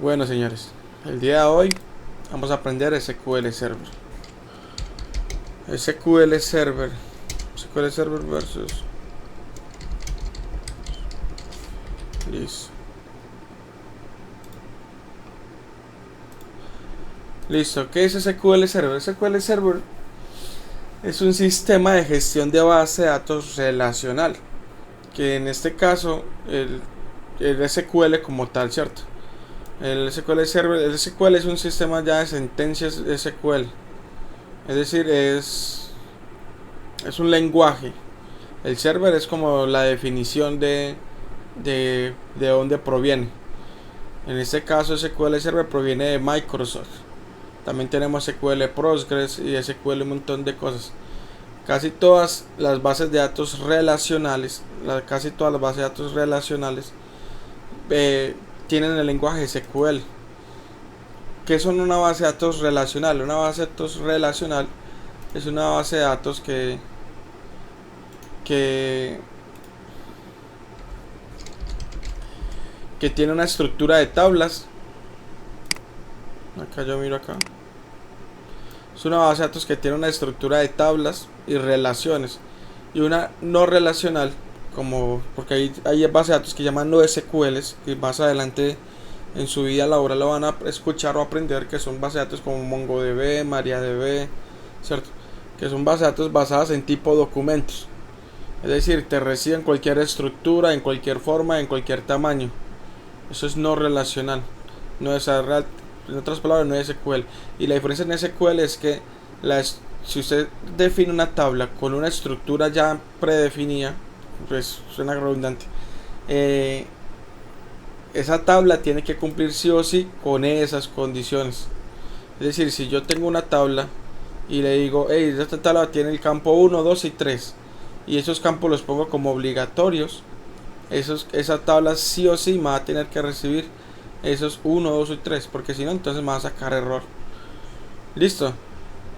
Bueno, señores, el día de hoy vamos a aprender SQL Server. SQL Server. SQL Server versus. Listo. Listo. ¿Qué es SQL Server? SQL Server es un sistema de gestión de base de datos relacional. Que en este caso, el SQL como tal, ¿cierto? El SQL Server, el SQL es un sistema ya de sentencias SQL. Es decir, es un lenguaje. El server es como la definición de dónde proviene. En este caso, SQL Server proviene de Microsoft. También tenemos SQL Postgres y SQL un montón de cosas. Casi todas las bases de datos relacionales, tienen el lenguaje SQL. ¿Qué son una base de datos relacional? Una base de datos relacional es una base de datos que, que tiene una estructura de tablas. Acá yo miro acá. Es una base de datos que tiene una estructura de tablas y relaciones. Y una no relacional, como porque hay bases de datos que llaman no SQLs, que más adelante en su vida laboral lo van a escuchar o aprender, que son bases de datos como MongoDB, MariaDB, ¿cierto? Que son bases de datos basadas en tipo documentos. Es decir, te reciben cualquier estructura, en cualquier forma, en cualquier tamaño. Eso es no relacional. No es real, en otras palabras, no es SQL. Y la diferencia en SQL es que si usted define una tabla con una estructura ya predefinida, pues suena redundante, esa tabla tiene que cumplir sí o sí con esas condiciones. Es decir, si yo tengo una tabla y le digo, hey, esta tabla tiene el campo 1, 2 y 3, y esos campos los pongo como obligatorios, esa tabla sí o sí me va a tener que recibir esos 1, 2 y 3, porque si no, entonces me va a sacar error. Listo.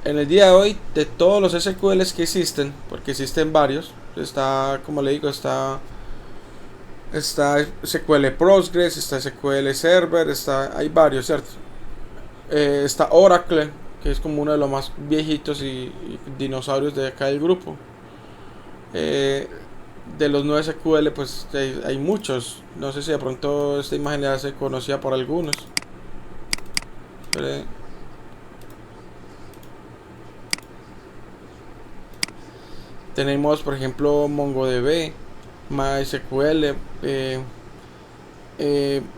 En el día de hoy, de todos los SQLs que existen, porque existen varios, está, como le digo, está SQL Postgres, está SQL Server, hay varios, ¿cierto? Está Oracle, que es como uno de los más viejitos y dinosaurios de acá del grupo. Eh, de los no SQL, pues hay muchos. No sé si de pronto esta imagen ya se conocía por algunos. Pero, tenemos, por ejemplo, MongoDB, MySQL,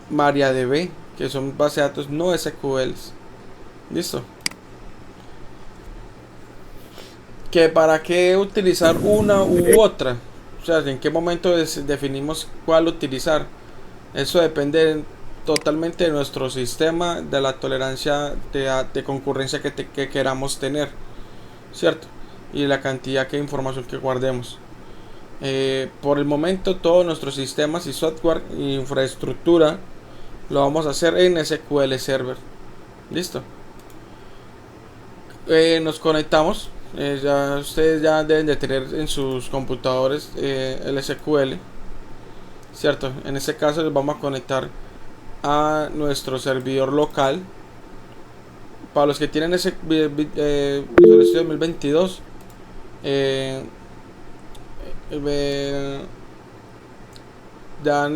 MariaDB, que son bases de datos no SQLs. Listo. Que para qué utilizar una u otra. O sea, en qué momento definimos cuál utilizar. Eso depende totalmente de nuestro sistema, de la tolerancia de concurrencia que queramos tener, ¿cierto? Y la cantidad de información que guardemos. Por el momento, todos nuestros sistemas y software e infraestructura lo vamos a hacer en SQL Server. Listo. Nos conectamos. Ya ustedes ya deben de tener en sus computadores el SQL, cierto. En este caso les vamos a conectar a nuestro servidor local. Para los que tienen ese Visual Studio 2022,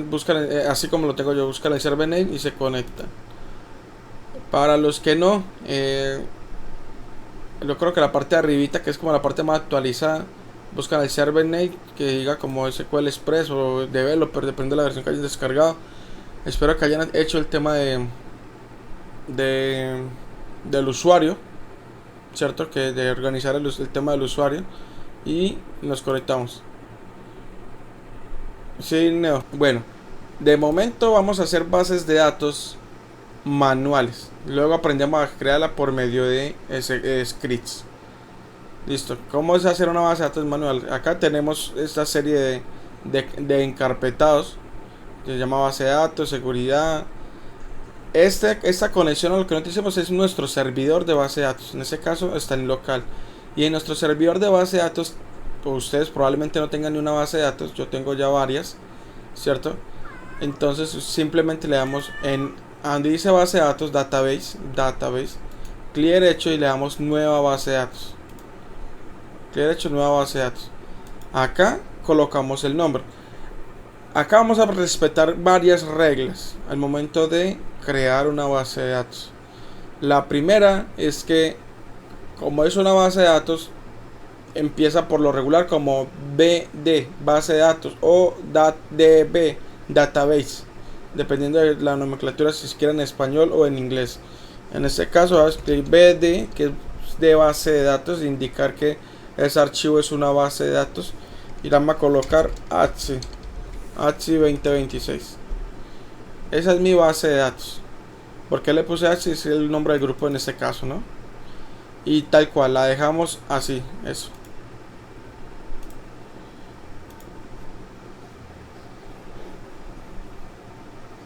buscan, así como lo tengo yo, buscan el server name y se conectan. Para los que no, yo creo que la parte de arribita, que es como la parte más actualizada, buscan el server name que diga como SQL Express o Developer, depende de la versión que hayan descargado. Espero que hayan hecho el tema de del usuario, cierto, que de organizar el tema del usuario, y nos conectamos. Sí, no. Bueno, de momento vamos a hacer bases de datos manuales. Luego aprendemos a crearla por medio de scripts. Listo. ¿Cómo es hacer una base de datos manual? Acá tenemos esta serie de encarpetados. Se llama base de datos, seguridad. Esta conexión a lo que nosotros hicimos es nuestro servidor de base de datos. En este caso está en local. Y en nuestro servidor de base de datos, pues ustedes probablemente no tengan ni una base de datos. Yo tengo ya varias, ¿cierto? Entonces simplemente le damos en donde dice base de datos, database, clic derecho y le damos nueva base de datos. Clic derecho, nueva base de datos. Acá colocamos el nombre. Acá vamos a respetar varias reglas al momento de crear una base de datos. La primera es que, como es una base de datos, empieza por lo regular como BD, base de datos, o DB, database, dependiendo de la nomenclatura, si se quiere en español o en inglés. En este caso vamos a escribir BD, que es de base de datos, indicar que ese archivo es una base de datos, y vamos a colocar H 2026. Esa es mi base de datos. ¿Por qué le puse H? Es el nombre del grupo en este caso, ¿no? Y tal cual, la dejamos así, eso.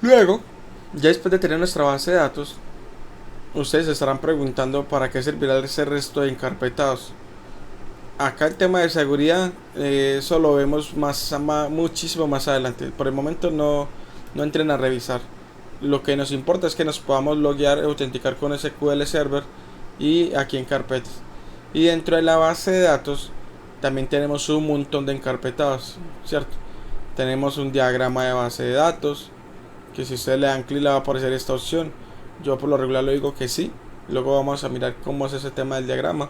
Luego, ya después de tener nuestra base de datos, ustedes se estarán preguntando para qué servirá ese resto de encarpetados. Acá el tema de seguridad, eso lo vemos muchísimo más adelante. Por el momento no entren a revisar. Lo que nos importa es que nos podamos loguear, autenticar con SQL Server y aquí en carpetas. Y dentro de la base de datos también tenemos un montón de encarpetados, ¿cierto? Tenemos un diagrama de base de datos, que si ustedes le dan clic le va a aparecer esta opción. Yo por lo regular le digo que sí. Luego vamos a mirar cómo es ese tema del diagrama.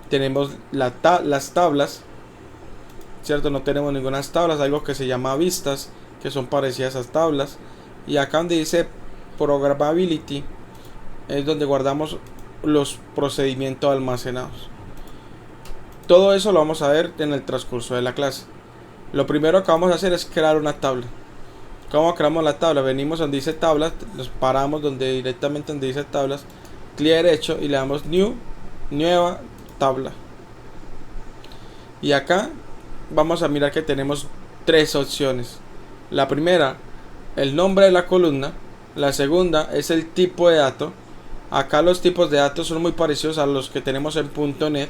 Tenemos las tablas, ¿cierto? No tenemos ninguna tablas, algo que se llama vistas, que son parecidas a esas tablas. Y acá donde dice Programmability es donde guardamos los procedimientos almacenados. Todo eso lo vamos a ver en el transcurso de la clase. Lo primero que vamos a hacer es crear una tabla. ¿Cómo creamos la tabla? Venimos donde dice tablas, nos paramos directamente donde dice tablas, clic derecho y le damos New, nueva tabla. Y acá vamos a mirar que tenemos tres opciones. La primera, el nombre de la columna. La segunda es el tipo de dato. Acá los tipos de datos son muy parecidos a los que tenemos en .NET,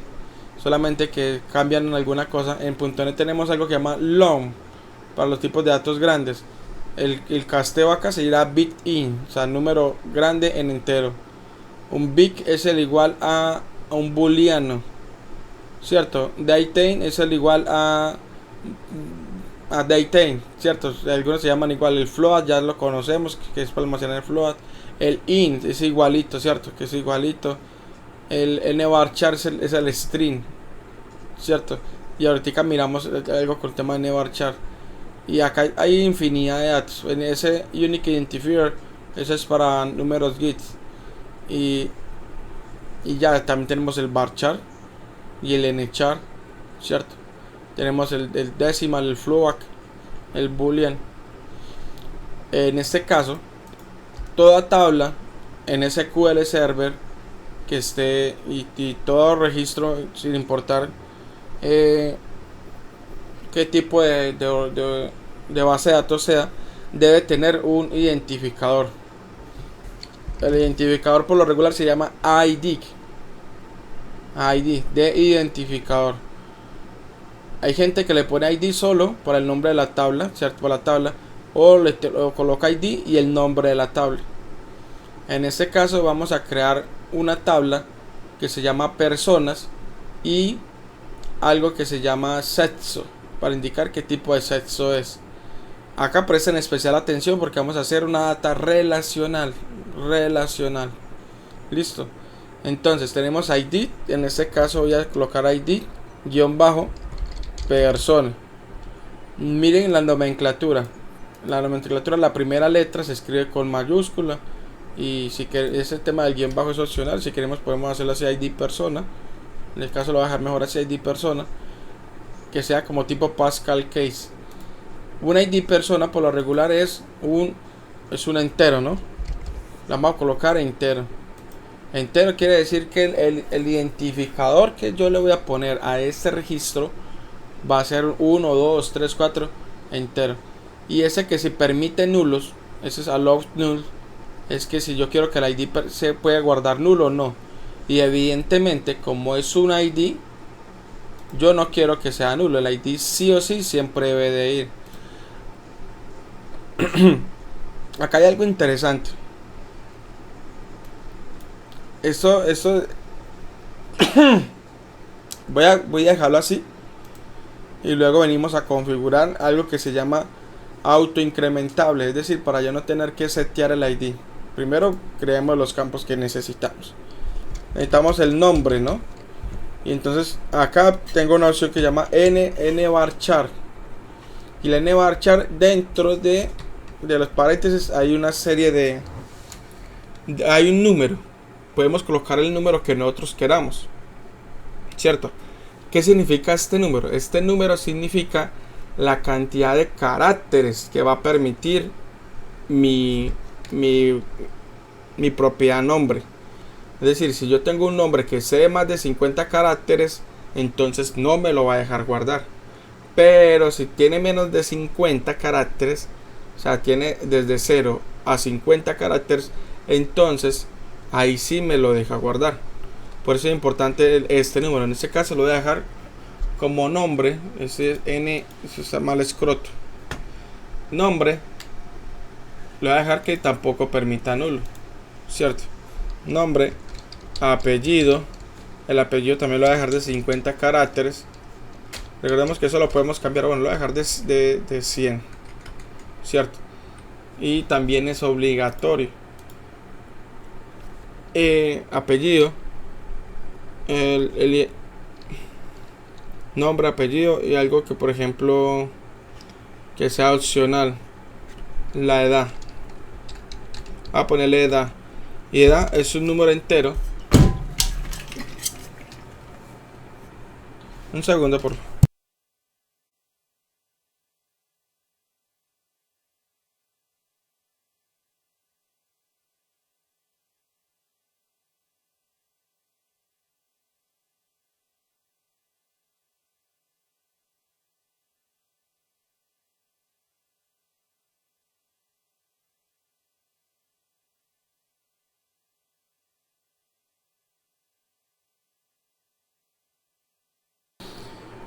solamente que cambian en alguna cosa. En .NET tenemos algo que se llama long para los tipos de datos grandes. El casteo acá será big int, o sea, número grande en entero. Un big es el igual a un booleano, cierto. Datain es el igual a datain, cierto. Algunos se llaman igual. El float ya lo conocemos, que es para almacenar el float. El int es igualito, cierto, que es igualito. El nvarchar es el string, cierto. Y ahorita miramos algo con el tema de nvarchar. Y acá hay infinidad de datos. En ese unique identifier, eso es para números gits. Y ya también tenemos el varchar y el nchar, cierto. Tenemos el decimal, el float, el boolean. En este caso, toda tabla en SQL Server que esté y todo registro, sin importar qué tipo de base de datos sea, debe tener un identificador. El identificador por lo regular se llama ID de identificador. Hay gente que le pone ID solo para el nombre de la tabla, ¿cierto? Por la tabla, o coloca ID y el nombre de la tabla. En este caso vamos a crear una tabla que se llama personas y algo que se llama sexo, para indicar qué tipo de sexo es. Acá presten especial atención porque vamos a hacer una data relacional. Listo. Entonces tenemos ID. En este caso voy a colocar ID _ persona. Miren la nomenclatura. La primera letra se escribe con mayúscula. Y si que ese tema del guión bajo es opcional. Si queremos podemos hacerlo así, ID persona. En el caso lo voy a dejar mejor así, ID persona, que sea como tipo Pascal case. Un ID persona por lo regular es un entero, ¿no? La vamos a colocar entero. Entero quiere decir que el identificador que yo le voy a poner a este registro va a ser 1, 2, 3, 4 entero. Y ese que si permite nulos, ese es allow null, es que si yo quiero que el ID se pueda guardar nulo o no. Y evidentemente, como es un ID, yo no quiero que sea nulo. El ID sí o sí siempre debe de ir. Acá hay algo interesante. Esto voy a dejarlo así. Y luego venimos a configurar algo que se llama autoincrementable, es decir, para ya no tener que setear el ID. Primero creemos los campos que necesitamos. Necesitamos el nombre, ¿no? Y entonces acá tengo una opción que se llama nvarchar. Y la nvarchar, dentro de los paréntesis hay una serie hay un número. Podemos colocar el número que nosotros queramos, ¿cierto? ¿Qué significa este número? Este número significa la cantidad de caracteres que va a permitir mi propiedad nombre. Es decir, si yo tengo un nombre que sea más de 50 caracteres, entonces no me lo va a dejar guardar. Pero si tiene menos de 50 caracteres, o sea, tiene desde 0 a 50 caracteres, entonces ahí sí me lo deja guardar. Por eso es importante este número. En este caso lo voy a dejar como nombre. Ese es N, eso está mal escroto. Nombre. Lo voy a dejar que tampoco permita nulo, ¿cierto? Nombre. Apellido. El apellido también lo voy a dejar de 50 caracteres. Recordemos que eso lo podemos cambiar. Bueno, lo voy a dejar de 100, ¿cierto? Y también es obligatorio. Apellido. El nombre, apellido y algo que, por ejemplo, que sea opcional. La edad. Voy a ponerle edad. Y edad es un número entero. Un segundo, por favor.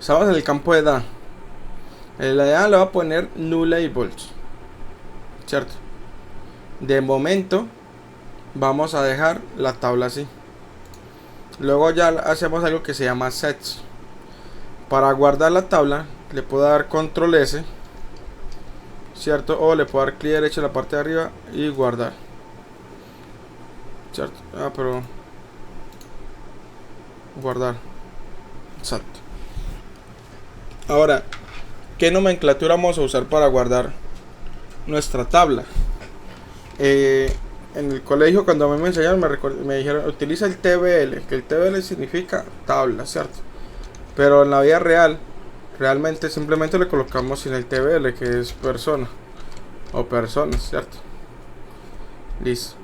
Estamos en el campo de edad. En la edad le voy a poner null labels, ¿cierto? De momento vamos a dejar la tabla así. Luego ya hacemos algo que se llama sets. Para guardar la tabla le puedo dar control S, ¿cierto? O le puedo dar clic derecho en la parte de arriba y guardar, ¿cierto? Pero guardar, exacto. Ahora, ¿qué nomenclatura vamos a usar para guardar nuestra tabla? En el colegio, cuando a mí me enseñaron, me dijeron utiliza el TBL, que el TBL significa tabla, ¿cierto? Pero en la vida real, realmente simplemente le colocamos sin el TBL, que es persona o personas, ¿cierto? Listo.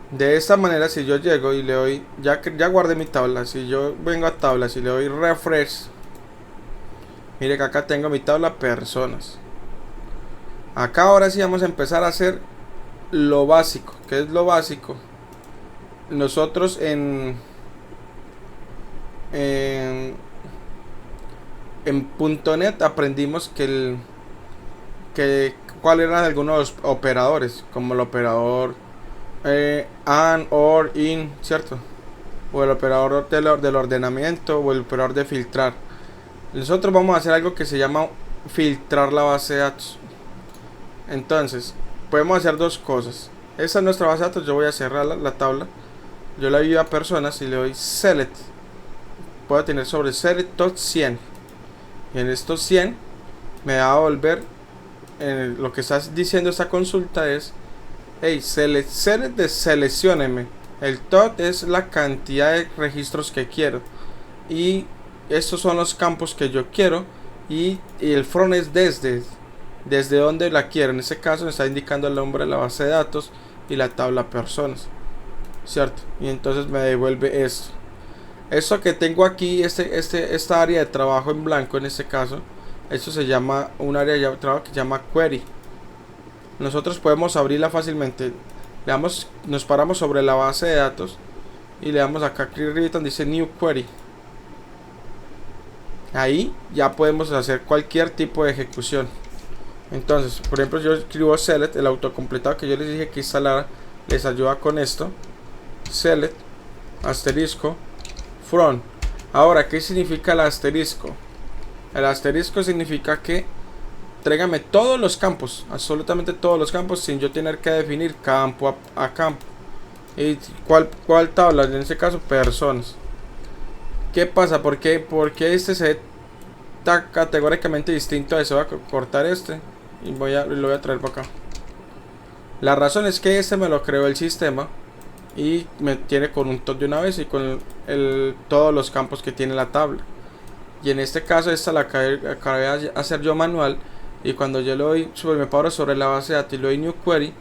De esta manera, si yo llego y le doy, ya guardé mi tabla, si yo vengo a tablas y le doy refresh, mire que acá tengo mi tabla personas. Acá ahora sí vamos a empezar a hacer lo básico. ¿Qué es lo básico? Nosotros en .NET aprendimos cuáles eran algunos operadores, como el operador AND, OR, IN, ¿cierto? O el operador del ordenamiento, o el operador de filtrar. Nosotros vamos a hacer algo que se llama filtrar la base de datos. Entonces, podemos hacer dos cosas. Esta es nuestra base de datos. Yo voy a cerrar la tabla. Yo la envío a personas y le doy select. Puedo tener sobre select tot 100. Y en estos 100 me va a volver lo que está diciendo esta consulta es: hey, select de seleccióneme. El tot es la cantidad de registros que quiero. Y estos son los campos que yo quiero. Y el from es desde donde la quiero. En este caso me está indicando el nombre de la base de datos y la tabla personas, ¿cierto? Y entonces me devuelve esto. Esto que tengo aquí, esta área de trabajo en blanco, en este caso, esto se llama un área de trabajo que se llama query. Nosotros podemos abrirla fácilmente. Nos paramos sobre la base de datos y le damos acá clic donde dice new query. Ahí ya podemos hacer cualquier tipo de ejecución. Entonces, por ejemplo, yo escribo select, el autocompletado que yo les dije que instalara, les ayuda con esto. Select, asterisco from. Ahora, ¿qué significa el asterisco? El asterisco significa que tráigame todos los campos, absolutamente todos los campos, sin yo tener que definir campo a campo. ¿Y cuál tabla? En este caso, personas. ¿Qué pasa? ¿Por qué este set está categóricamente distinto a eso? Voy a cortar este y lo voy a traer para acá. La razón es que este me lo creó el sistema y me tiene con un top de una vez y con todos los campos que tiene la tabla. Y en este caso esta la acabé de hacer yo manual, y cuando yo le doy me paro sobre la base de datos y le doy new query,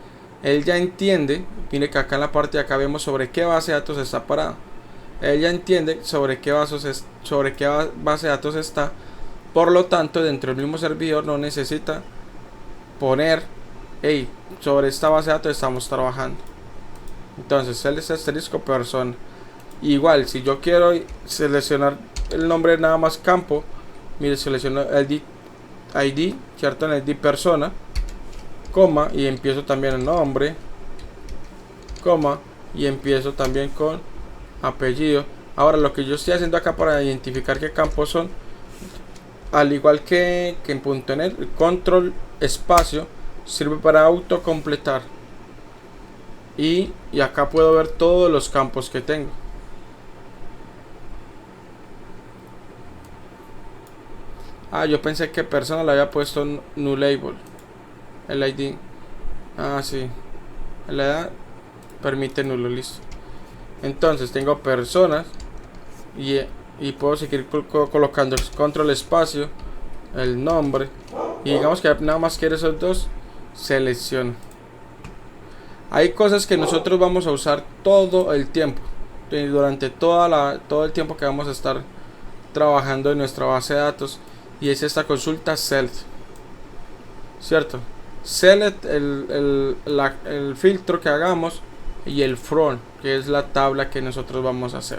él ya entiende. Mire que acá en la parte de acá vemos sobre qué base de datos está parado. Él ya entiende sobre qué base de datos está. Por lo tanto, dentro del mismo servidor no necesita poner, hey, sobre esta base de datos estamos trabajando. Entonces el asterisco persona. Igual, si yo quiero seleccionar el nombre de nada más campo, mire, selecciono el ID, cierto, en el ID persona, coma, y empiezo también el nombre, coma, y empiezo también con apellido. Ahora, lo que yo estoy haciendo acá para identificar qué campos son, al igual que en .NET, el control espacio sirve para autocompletar, y acá puedo ver todos los campos que tengo. Yo pensé que persona le había puesto null label, el ID. Sí, la edad permite nulo, listo. Entonces tengo personas y puedo seguir colocando control espacio, el nombre, y digamos que nada más quiero esos dos, selecciono. Hay cosas que nosotros vamos a usar todo el tiempo, durante todo el tiempo que vamos a estar trabajando en nuestra base de datos, y es esta consulta select, cierto. Select el filtro que hagamos, y el from, que es la tabla que nosotros vamos a hacer.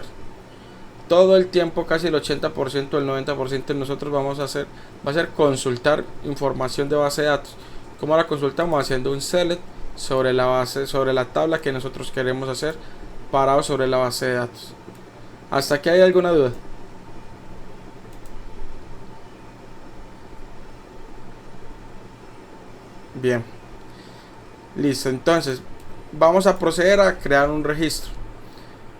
Todo el tiempo, casi el 80%, el 90% de nosotros vamos a hacer, va a ser consultar información de base de datos. ¿Cómo la consultamos? Haciendo un select sobre la tabla que nosotros queremos hacer, parado sobre la base de datos. ¿Hasta aquí hay alguna duda? Bien, listo. Entonces vamos a proceder a crear un registro.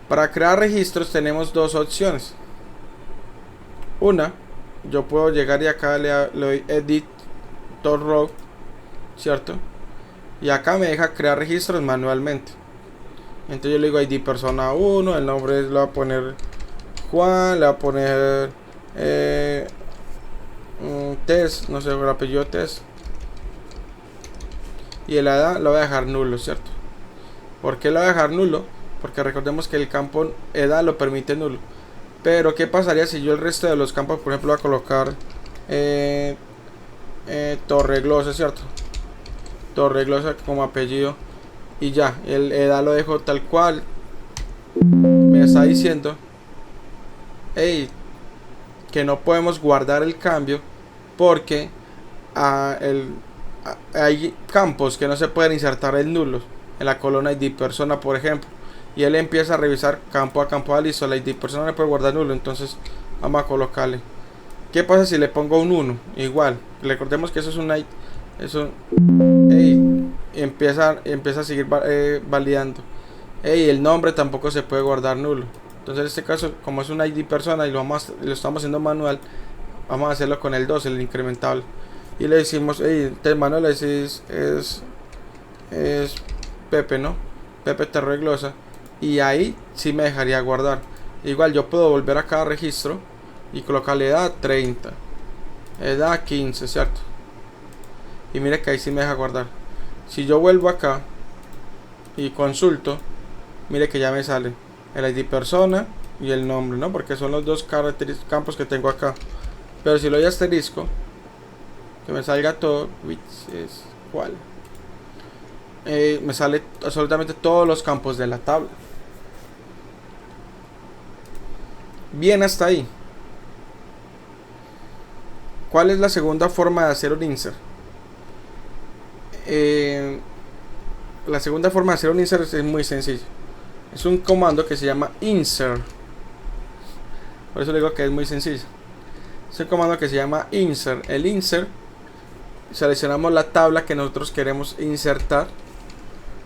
Para crear registros tenemos dos opciones. Una, yo puedo llegar y acá le doy edit row, cierto, y acá me deja crear registros manualmente. Entonces yo le digo ID persona 1, el nombre le voy a poner Juan, le voy a poner Tess, no sé, el apellido Tess, y la edad lo voy a dejar nulo, cierto. ¿Por qué lo voy a dejar nulo? Porque recordemos que el campo edad lo permite nulo. Pero ¿qué pasaría si yo el resto de los campos, por ejemplo, voy a colocar Torreglosa, cierto? Torreglosa como apellido, y ya, el edad lo dejo tal cual. Me está diciendo, hey, que no podemos guardar el cambio porque hay campos que no se pueden insertar el nulo en la columna ID persona, por ejemplo. Y él empieza a revisar campo a campo. Listo, la ID persona no puede guardar nulo, entonces vamos a colocarle. ¿Qué pasa si le pongo un 1? Igual, recordemos que eso es un ID, empieza a seguir validando. El nombre tampoco se puede guardar nulo. Entonces en este caso, como es un ID persona y lo estamos haciendo manual, vamos a hacerlo con el 2, el incrementable. Y le decimos, el manual es Pepe, ¿no? Pepe Torreglosa. Y ahí sí me dejaría guardar. Igual yo puedo volver a cada registro y colocarle edad 30, edad 15, ¿cierto? Y mire que ahí sí me deja guardar. Si yo vuelvo acá y consulto, mire que ya me sale el ID persona y el nombre, ¿no? Porque son los dos campos que tengo acá. Pero si lo doy asterisco, que me salga todo, es cuál. Me sale absolutamente todos los campos de la tabla. Bien, hasta ahí. ¿Cuál es la segunda forma de hacer un insert? La segunda forma de hacer un insert es muy sencillo. Es un comando que se llama insert. Por eso le digo que es muy sencillo. Es un comando que se llama insert. El insert, seleccionamos la tabla que nosotros queremos insertar.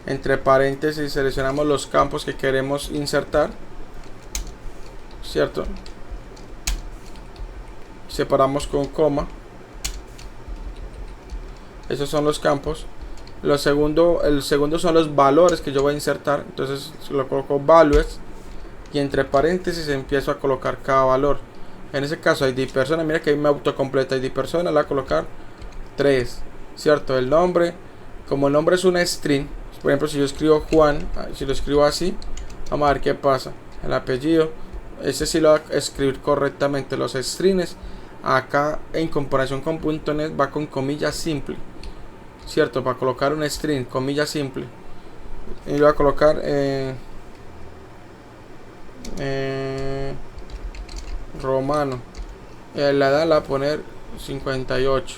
Entre paréntesis seleccionamos los campos que queremos insertar, ¿cierto? Separamos con coma. Esos son los campos. El segundo son los valores que yo voy a insertar. Entonces lo coloco values y entre paréntesis empiezo a colocar cada valor. En ese caso ID persona, mira que ahí me autocompleta ID persona, la voy a colocar 3, ¿cierto? El nombre, como el nombre es una string, por ejemplo si yo escribo Juan, si lo escribo así, vamos a ver qué pasa. El apellido, ese sí lo va a escribir correctamente. Los strings acá en comparación con .net va con comilla simple, ¿cierto? Para colocar un string, comilla simple. Y lo voy a colocar romano. La edad la voy a poner 58.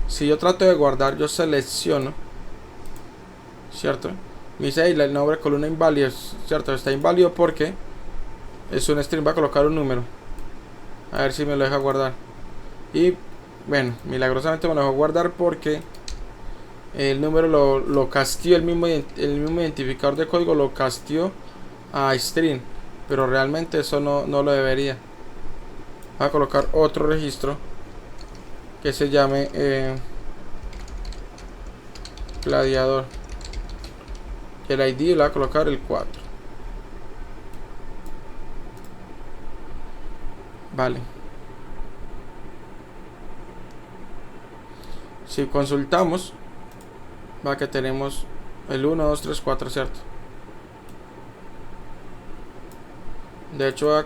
Si yo trato de guardar, yo selecciono, ¿cierto? Me dice ahí el nombre columna inválido, ¿cierto? Está inválido porque es un string, va a colocar un número. A ver si me lo deja guardar. Y bueno, milagrosamente me lo dejó guardar porque el número lo castió, el mismo identificador de código lo castió a string, pero realmente eso no lo debería. Voy a colocar otro registro que se llame gladiador. El ID le voy a colocar el 4. Vale. Si consultamos, va que tenemos el 1, 2, 3, 4, ¿cierto? De hecho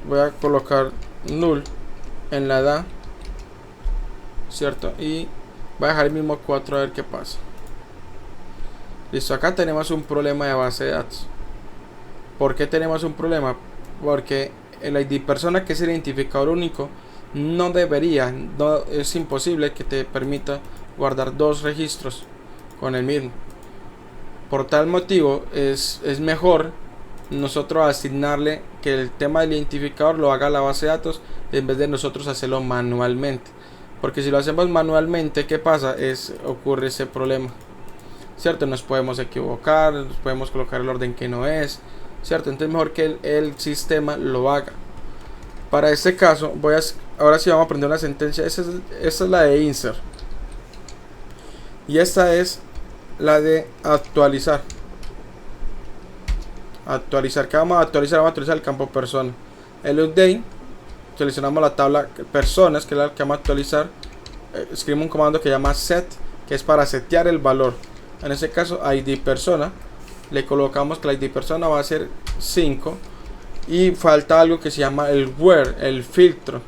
voy a colocar null en la edad, ¿cierto? Y voy a dejar el mismo 4 a ver qué pasa. Listo, acá tenemos un problema de base de datos. ¿Por qué tenemos un problema? Porque el ID persona, que es el identificador único, no es imposible que te permita guardar dos registros con el mismo. Por tal motivo es mejor nosotros asignarle que el tema del identificador lo haga la base de datos en vez de nosotros hacerlo manualmente. Porque si lo hacemos manualmente, ¿qué pasa? Ocurre ese problema, ¿cierto? Nos podemos equivocar, nos podemos colocar el orden que no es, ¿cierto? Entonces mejor que el sistema lo haga. Para este caso, ahora sí vamos a aprender una sentencia. Esta es la de insert. Y esta es la de actualizar. ¿Qué vamos a actualizar? Vamos a actualizar el campo persona. El update, seleccionamos la tabla personas, que es la que vamos a actualizar. Escribimos un comando que llama set, que es para setear el valor. En este caso, ID persona. Le colocamos que la ID persona va a ser 5. Y falta algo que se llama el where, el filtro.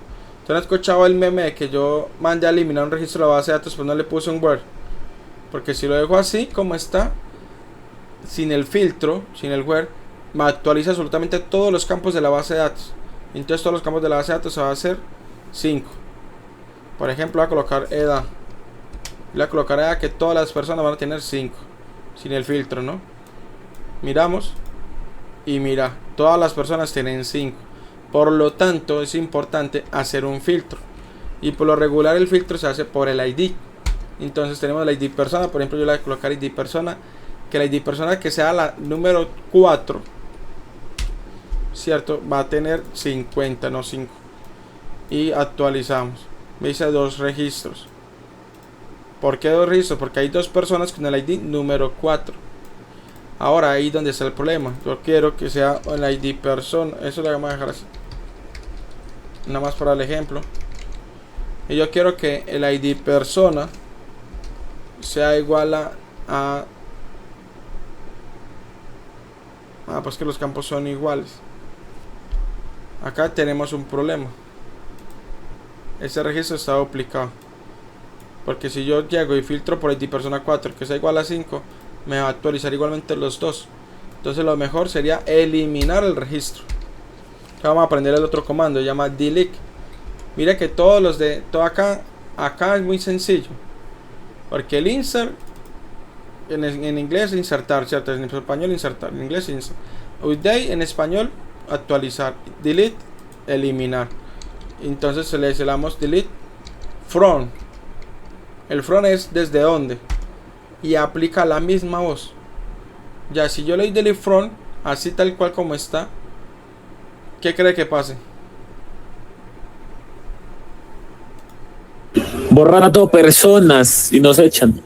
¿Tú has escuchado el meme de que yo mandé a eliminar un registro de la base de datos, pues no le puse un where? Porque si lo dejo así como está, sin el filtro, sin el where, me actualiza absolutamente todos los campos de la base de datos. Entonces todos los campos de la base de datos se va a hacer 5. Por ejemplo, voy a colocar edad. Voy a colocar edad, que todas las personas van a tener 5. Sin el filtro, ¿no? Miramos. Y mira, todas las personas tienen 5. Por lo tanto, es importante hacer un filtro. Y por lo regular el filtro se hace por el ID. Entonces tenemos el ID persona. Por ejemplo, yo le voy a colocar ID persona. Que la ID persona que sea la número 4, ¿cierto? Va a tener 50, no 5. Y actualizamos. Me dice 2 registros. ¿Por qué 2 registros? Porque hay 2 personas con el ID número 4. Ahora ahí donde está el problema. Yo quiero que sea el ID persona. Eso lo vamos a dejar así, nada más para el ejemplo. Y yo quiero que el ID persona sea igual a pues que los campos son iguales. Acá tenemos un problema. Ese registro está duplicado. Porque si yo llego y filtro por ID persona 4 que sea igual a 5, me va a actualizar igualmente los dos. Entonces lo mejor sería eliminar el registro. Vamos a aprender el otro comando, se llama delete. Mira que todos los de todo acá es muy sencillo. Porque el insert en inglés insertar, ¿cierto? En español insertar, en inglés insertar. Update en español actualizar, delete eliminar. Entonces le damos delete from. El from es desde dónde y aplica la misma voz. Ya si yo le doy delete from así tal cual como está, ¿qué cree que pase? Borrar a todas personas y nos echan.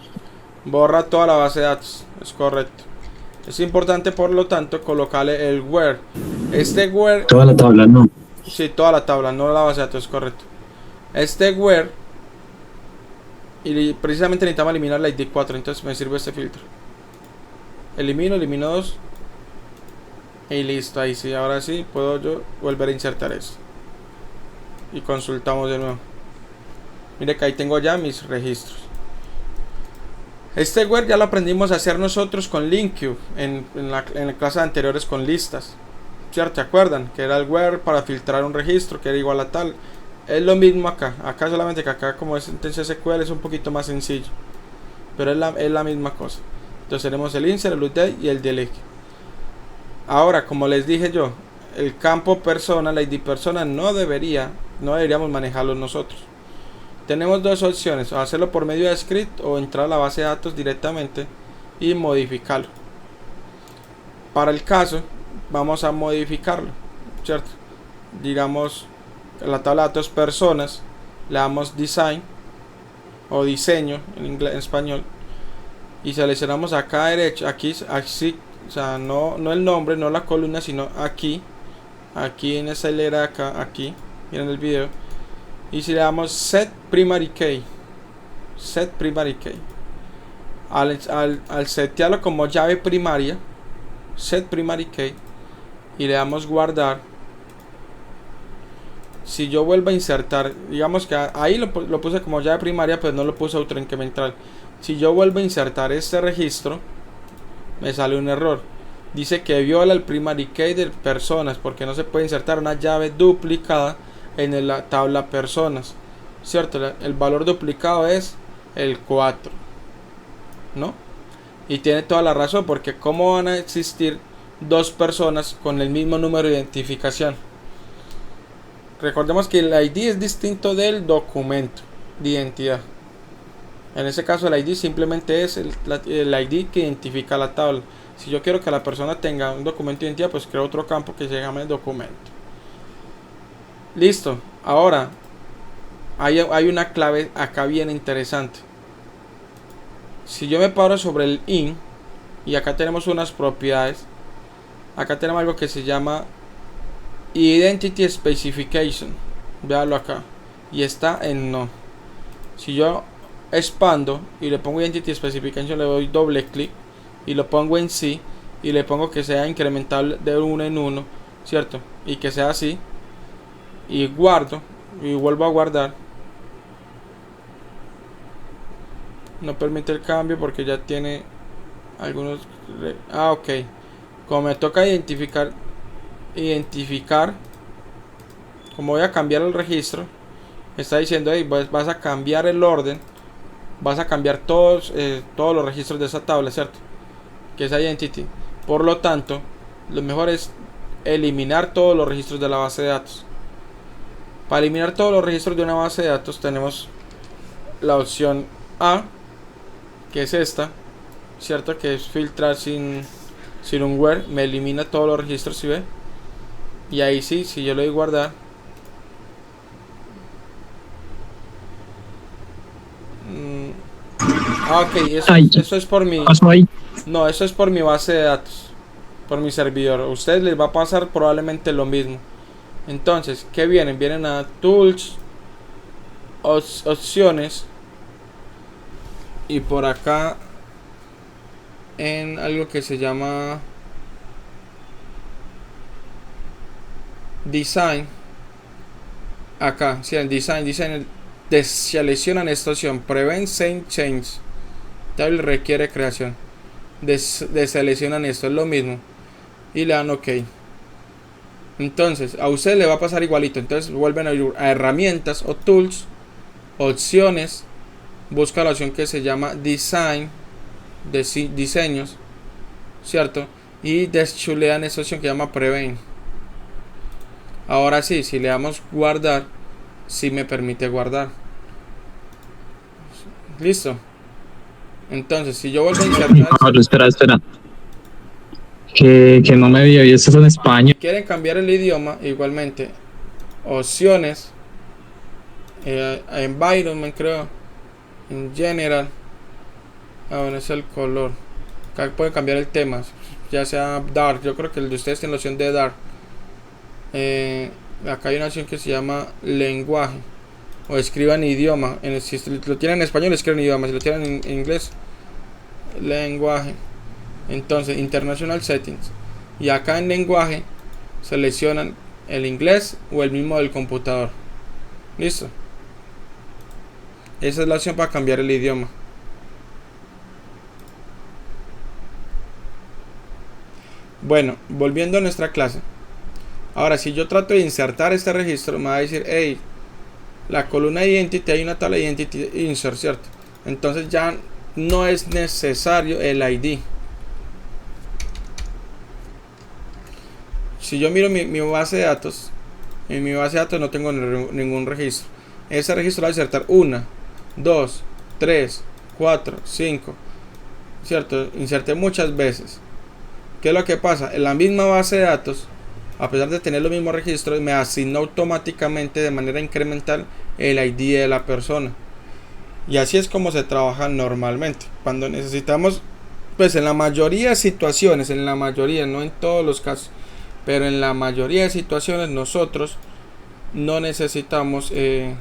Borra toda la base de datos, es correcto. Es importante por lo tanto colocarle el where. Este where, Toda la tabla no. sí, toda la tabla, no la base de datos, es correcto. Este where, y precisamente necesitamos eliminar la ID 4, entonces me sirve este filtro. Elimino 2 y listo, ahí sí, ahora sí puedo yo volver a insertar eso. Y consultamos de nuevo. Mire que ahí tengo ya mis registros. Este where ya lo aprendimos a hacer nosotros con LinkQ en clases anteriores con listas, ¿cierto? ¿Te acuerdan? Que era el where para filtrar un registro que era igual a tal. Es lo mismo acá. Acá solamente que acá como es entonces SQL es un poquito más sencillo. Pero es la misma cosa. Entonces tenemos el insert, el update y el delete. Ahora, como les dije yo, el campo persona, la ID persona no deberíamos manejarlo nosotros. Tenemos dos opciones, hacerlo por medio de script o entrar a la base de datos directamente y modificarlo. Para el caso, vamos a modificarlo, ¿cierto? Digamos, en la tabla de datos personas, le damos design o diseño en español y seleccionamos acá a derecha, aquí, o sea, no el nombre, no la columna, sino aquí en esa hilera acá, aquí, miren el video. Y si le damos set primary key, al setearlo como llave primaria, set primary key, y le damos guardar. Si yo vuelvo a insertar, digamos que ahí lo puse como llave primaria, pero no lo puse autoincremental. Si yo vuelvo a insertar este registro, me sale un error. Dice que viola el primary key de personas, porque no se puede insertar una llave duplicada en la tabla personas, ¿cierto? El valor duplicado es el 4, ¿no? Y tiene toda la razón, porque ¿cómo van a existir dos personas con el mismo número de identificación? Recordemos que el ID es distinto del documento de identidad. En ese caso el ID simplemente es el ID que identifica la tabla. Si yo quiero que la persona tenga un documento de identidad, pues creo otro campo que se llame documento. Listo. Ahora hay una clave acá bien interesante. Si yo me paro sobre el in y acá tenemos unas propiedades, acá tenemos algo que se llama Identity Specification. Véalo acá. Y está en no. Si yo expando y le pongo Identity Specification, le doy doble clic y lo pongo en sí y le pongo que sea incrementable de uno en uno, ¿cierto? Y que sea así. Y guardo y vuelvo a guardar. No permite el cambio porque ya tiene algunos. Ok. Como me toca identificar, como voy a cambiar el registro, me está diciendo ahí, vas a cambiar el orden, vas a cambiar todos los registros de esa tabla, ¿cierto? Que es identity. Por lo tanto, lo mejor es eliminar todos los registros de la base de datos. Para eliminar todos los registros de una base de datos tenemos la opción A, que es esta, ¿cierto? Que es filtrar sin un where, me elimina todos los registros, ¿sí ve? Y ahí sí, si yo le doy guardar, ok, eso es por mi, no, eso es por mi base de datos, por mi servidor. A ustedes les va a pasar probablemente lo mismo. Entonces, ¿qué vienen? Vienen a Tools, Opciones, y por acá en algo que se llama Design. Acá, si en Design seleccionan esta opción, Prevent Save Change. Table requiere creación. Deseleccionan esto, es lo mismo. Y le dan OK. Entonces, a usted le va a pasar igualito. Entonces, vuelven a ir a herramientas o tools, opciones. Busca la opción que se llama Design. de diseños, ¿cierto? Y deschulean esta opción que llama Prevent. Ahora sí, si le damos guardar, sí me permite guardar. Listo. Entonces, si yo vuelvo a insertar, Pablo, espera. Que no me vio, y esto es en España. quieren cambiar el idioma, igualmente, opciones, environment, creo, en general. Bueno, es el color. Acá pueden cambiar el tema, ya sea dark. Yo creo que el de ustedes tiene la opción de dark. Acá hay una opción que se llama lenguaje, o escriban idioma. Si lo tienen en español, escriban idioma. Si lo tienen en inglés, lenguaje. Entonces, international settings, y acá en lenguaje seleccionan el inglés o el mismo del computador. Listo. Esa es la opción para cambiar el idioma. Bueno, volviendo a nuestra clase. Ahora, si yo trato de insertar este registro, me va a decir, hey, la columna identity, hay una tabla identity insert, ¿cierto? Entonces ya no es necesario el ID. Si yo miro mi base de datos, en mi base de datos no tengo ningún registro. Ese registro lo va a insertar 1, 2, 3, 4, 5, ¿cierto? Inserté muchas veces. ¿Qué es lo que pasa? En la misma base de datos, a pesar de tener los mismos registros, me asigna automáticamente de manera incremental el ID de la persona. Y así es como se trabaja normalmente. Cuando necesitamos, pues en la mayoría de situaciones, en la mayoría, no en todos los casos, pero en la mayoría de situaciones nosotros no necesitamos que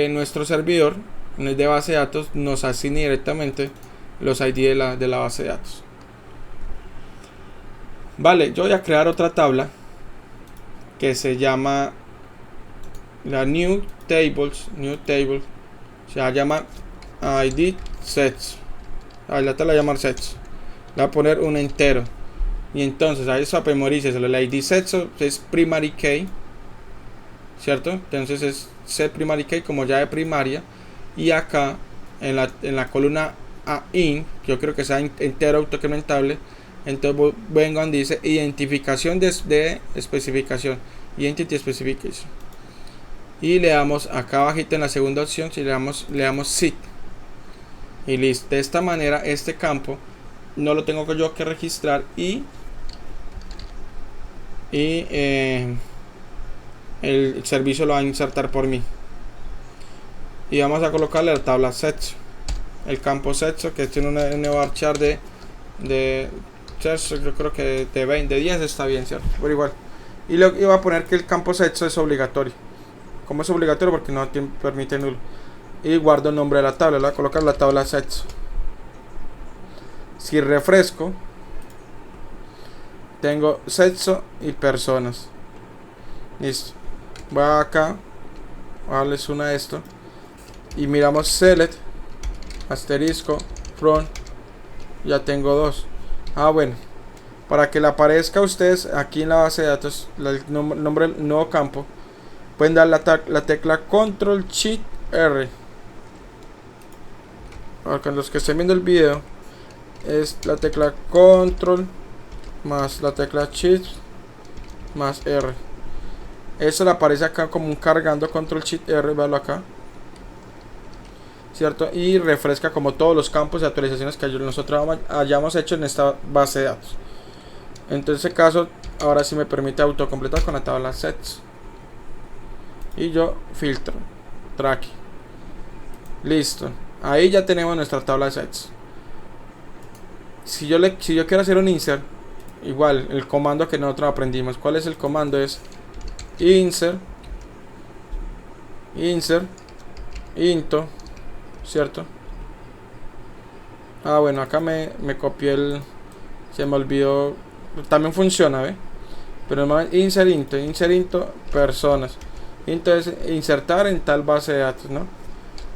nuestro servidor de base de datos nos asigne directamente los ID de la base de datos. Vale, yo voy a crear otra tabla que se llama la new table, se va a llamar ID sets. La tabla llamar sets, le voy a poner un entero, y entonces a eso memorice el ID sets es primary key, cierto. Entonces es set primary key como llave primaria, y acá en la columna in, que yo creo que sea entero autocrementable, entonces vengo donde dice identificación de especificación, identity specification, y le damos acá abajito en la segunda opción, si le damos sit, y listo. De esta manera este campo no lo tengo yo que registrar, y el servicio lo va a insertar por mí. Y vamos a colocarle la tabla sets, el campo sets, que tiene un varchar de yo creo que de 20, de 10 está bien, cierto, pero igual. Y le iba a poner que el campo sets es obligatorio. Como es obligatorio porque no permite nulo. Y guardo el nombre de la tabla, le voy a colocar la tabla sets. Si refresco, tengo sexo y personas. Listo. Voy acá, voy a darles una a esto, y miramos select asterisco from. Ya tengo dos. Bueno, para que le aparezca a ustedes aquí en la base de datos el nombre del nuevo campo, pueden dar la tecla Control Shift R. Para los que estén viendo el video, es la tecla Control más la tecla Shift más R. Eso le aparece acá como un cargando, Control Shift R, véalo acá, ¿cierto? Y refresca como todos los campos de actualizaciones que nosotros hayamos hecho en esta base de datos. En este caso, ahora sí me permite autocompletar con la tabla sets. Y yo filtro, track. Listo. Ahí ya tenemos nuestra tabla de sets. Si yo quiero hacer un insert, igual el comando que nosotros aprendimos. ¿Cuál es el comando? Es insert into, ¿cierto? Bueno, acá me copié se me olvidó. También funciona, ¿ve? Pero insert into personas. Entonces insertar en tal base de datos, ¿no?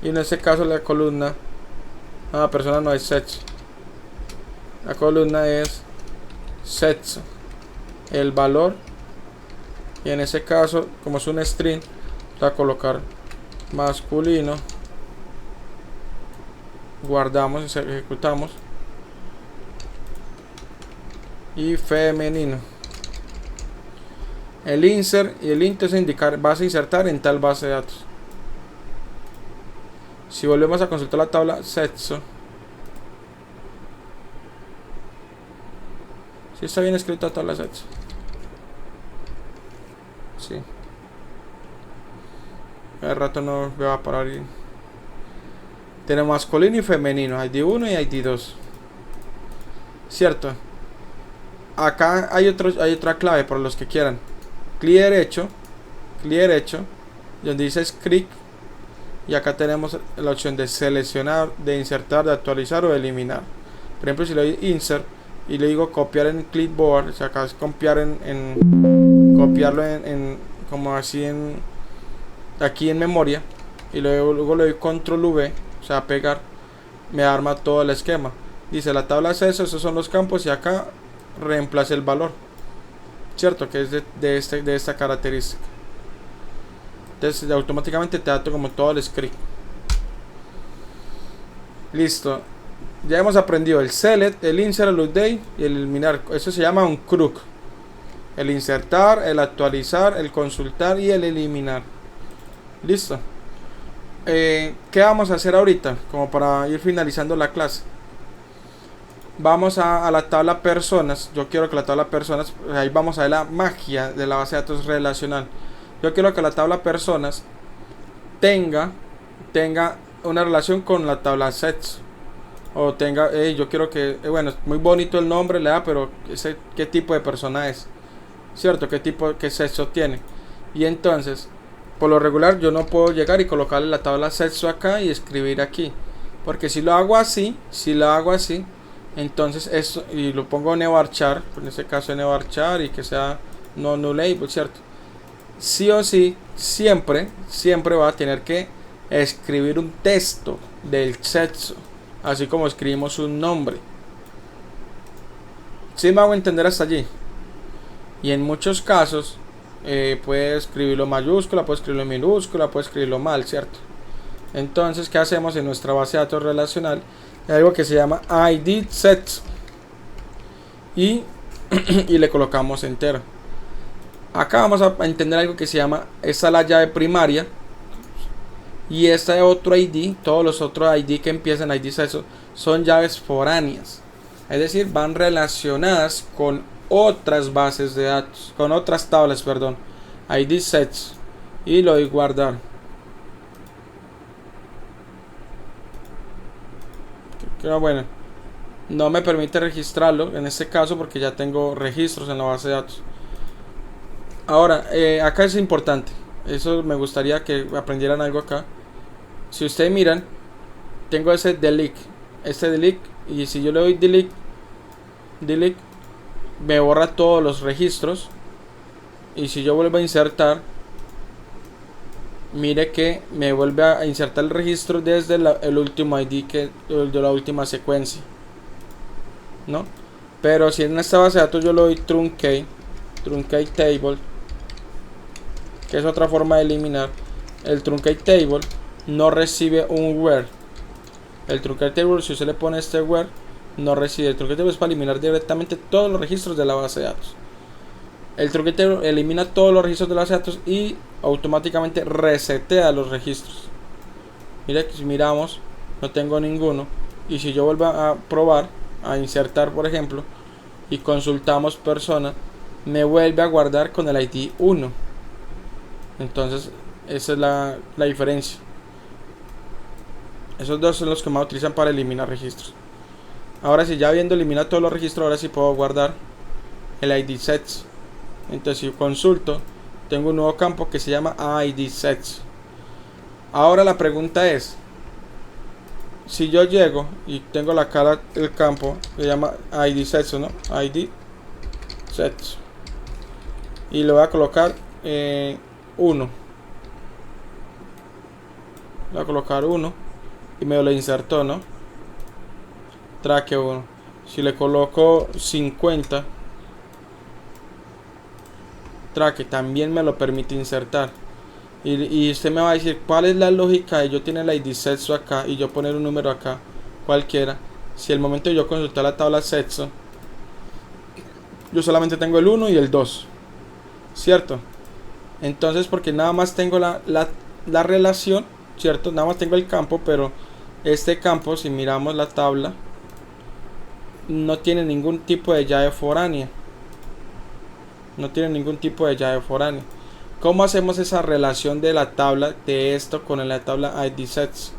Y en este caso la columna persona no es sexo, la columna es sexo, el valor, y en ese caso como es un string, voy a colocar masculino, guardamos, ejecutamos, y femenino. El insert y el int es indicar vas a insertar en tal base de datos. Si volvemos a consultar la tabla sexo, si está bien escrita la tabla sexo. Sí. Cada rato no me va a parar. Tenemos masculino y femenino, ID1 y ID2. Cierto. Acá hay otra clave para los que quieran. Clic derecho, donde dice script, y acá tenemos la opción de seleccionar, de insertar, de actualizar o de eliminar. Por ejemplo, si le doy insert y le digo copiar en clipboard, o sea, acá es copiar copiarlo como así aquí en memoria, y luego le doy control V, o sea, pegar, me arma todo el esquema. Dice la tabla acceso, esos son los campos, y acá reemplace el valor, cierto, que es de esta característica. Entonces automáticamente te da como todo el script. Listo. Ya hemos aprendido el select, el insert, el update y el eliminar. Eso se llama un CRUC. El insertar, el actualizar, el consultar y el eliminar. Listo. ¿Qué vamos a hacer ahorita? Como para ir finalizando la clase. Vamos a la tabla personas. Yo quiero que la tabla personas, ahí vamos a ver la magia de la base de datos relacional. Yo quiero que la tabla personas tenga una relación con la tabla sets. O tenga, yo quiero que, bueno, es muy bonito el nombre, le da, pero qué tipo de persona es, cierto, qué sexo tiene. Y entonces, por lo regular, yo no puedo llegar y colocarle la tabla sexo acá y escribir aquí, porque si lo hago así, entonces esto, y lo pongo neovarchar, en este caso neovarchar, y que sea no null label, cierto, sí o sí, siempre va a tener que escribir un texto del sexo, así como escribimos un nombre. ¿Sí me hago entender hasta allí? Y en muchos casos puede escribirlo mayúscula, puede escribirlo minúscula, puede escribirlo mal, ¿cierto? Entonces, ¿qué hacemos en nuestra base de datos relacional? Hay algo que se llama ID sets y le colocamos entero. Acá vamos a entender algo que se llama, esta es la llave primaria, y esta es otro ID. Todos los otros ID que empiezan ID sets son llaves foráneas, es decir, van relacionadas con otras bases de datos, con otras tablas, perdón. ID sets, y lo doy guardar. Bueno, no me permite registrarlo en este caso porque ya tengo registros en la base de datos. Ahora, acá es importante, eso me gustaría que aprendieran algo acá. Si ustedes miran, tengo ese delete, y si yo le doy delete, me borra todos los registros. Y si yo vuelvo a insertar, mire que me vuelve a insertar el registro desde el último ID, el de la última secuencia, ¿no? Pero si en esta base de datos yo le doy truncate table, que es otra forma de eliminar, el truncate table no recibe un where. El truncate table, si usted le pone este where, no recibe. El truncate table es para eliminar directamente todos los registros de la base de datos. El truncate table elimina todos los registros de la base de datos y automáticamente resetea los registros. Mira que si miramos, no tengo ninguno. Y si yo vuelvo a probar, a insertar por ejemplo, y consultamos persona, me vuelve a guardar con el ID 1. Entonces esa es la diferencia. Esos dos son los que más utilizan para eliminar registros. Ahora si ya habiendo eliminado todos los registros, ahora sí puedo guardar el ID sets. Entonces si consulto, tengo un nuevo campo que se llama ID sets. Ahora la pregunta es, si yo llego y tengo la cara del campo que se llama ID sets, ¿no? ID sets, y le voy a colocar 1. Voy a colocar 1 y me lo insertó, ¿no? Traque 1. Si le coloco 50, traque también me lo permite insertar. Y usted me va a decir cuál es la lógica de yo tener la ID sexo acá y yo poner un número acá, cualquiera. Si el momento de yo consultar la tabla sexo, yo solamente tengo el 1 y el 2, ¿cierto? Entonces, porque nada más tengo la relación, ¿cierto? Nada más tengo el campo, pero este campo, si miramos la tabla, no tiene ningún tipo de llave foránea. No tiene ningún tipo de llave foránea. ¿Cómo hacemos esa relación de la tabla de esto con la tabla ID sets?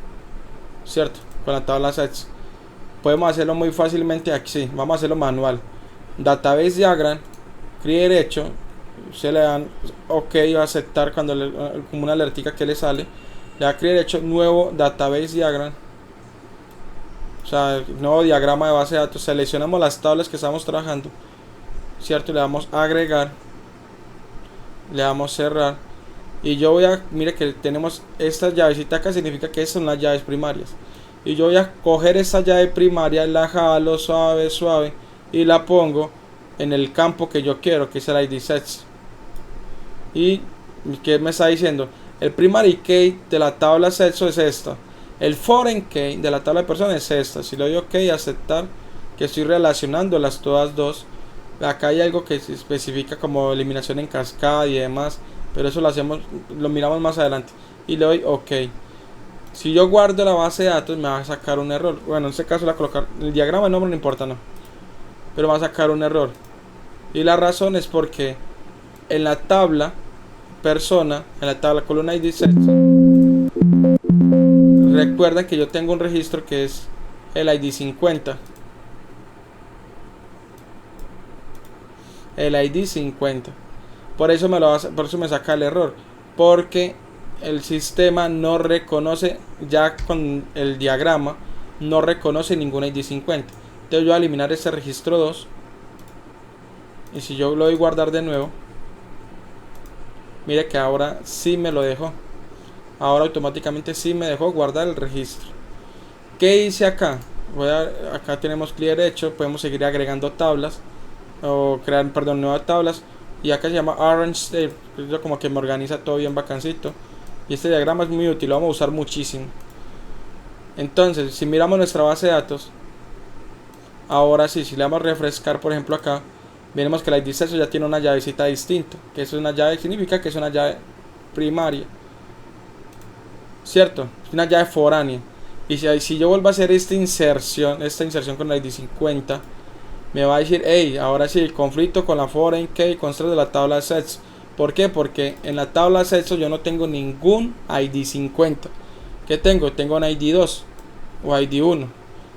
¿Cierto? Con la tabla sets. Podemos hacerlo muy fácilmente aquí. Vamos a hacerlo manual. Database diagram, clic derecho, se le dan OK o aceptar cuando como una alertica que le sale. Le da clic derecho, nuevo database diagram. O sea, nuevo diagrama de base de datos. Seleccionamos las tablas que estamos trabajando, ¿cierto? Le damos a agregar, le damos cerrar. Y yo voy a, mire que tenemos esta llavecita acá, significa que estas son las llaves primarias. Y yo voy a coger esa llave primaria, la jalo suave, suave, y la pongo en el campo que yo quiero, que es el ID sets. Y ¿qué me está diciendo? El primary key de la tabla sexo es esta. El foreign key de la tabla de personas es esta. Si le doy OK, aceptar, que estoy relacionándolas todas dos. Acá hay algo que se especifica como eliminación en cascada y demás, pero eso lo miramos más adelante. Y le doy OK. Si yo guardo la base de datos, me va a sacar un error. Bueno, en este caso la colocar el diagrama, el nombre no importa, no, pero va a sacar un error. Y la razón es porque en la tabla persona, en la tabla columna ID set, recuerda que yo tengo un registro que es el ID 50. El ID 50. Por eso por eso me saca el error, porque el sistema no reconoce, ya con el diagrama no reconoce ningún ID 50. Entonces yo voy a eliminar este registro 2, y si yo lo doy guardar de nuevo, mire que ahora sí me lo dejó. Ahora automáticamente sí me dejó guardar el registro. ¿Qué hice acá? Acá tenemos clic derecho, podemos seguir agregando tablas o crear, perdón, nuevas tablas. Y acá se llama Arrange Table, como que me organiza todo bien bacancito. Y este diagrama es muy útil, lo vamos a usar muchísimo. Entonces, si miramos nuestra base de datos, ahora sí, si le damos a refrescar, por ejemplo acá, veremos que el ID sexo ya tiene una llavecita distinta, que eso es una llave, significa que es una llave primaria, ¿cierto? Es una llave foránea. Y si yo vuelvo a hacer esta inserción con el ID 50, me va a decir, hey, ahora sí, el conflicto con la foreign key consta de la tabla sets. ¿Por qué? Porque en la tabla sets yo no tengo ningún ID 50. ¿Qué tengo? Tengo un ID 2 o ID 1.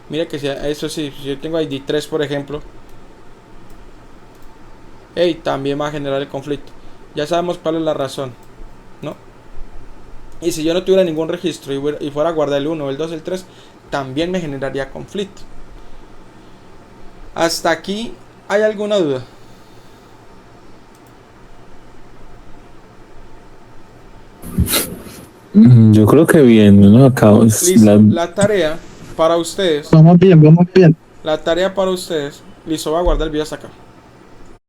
Mira que eso sí, si yo tengo ID 3, por ejemplo, hey, también va a generar el conflicto. Ya sabemos cuál es la razón, ¿no? Y si yo no tuviera ningún registro y fuera a guardar el 1, el 2, el 3, también me generaría conflicto. ¿Hasta aquí hay alguna duda? Yo creo que bien, ¿no? Acá Listo, la tarea para ustedes. Vamos bien, vamos bien. La tarea para ustedes. Listo, voy a guardar el video hasta acá.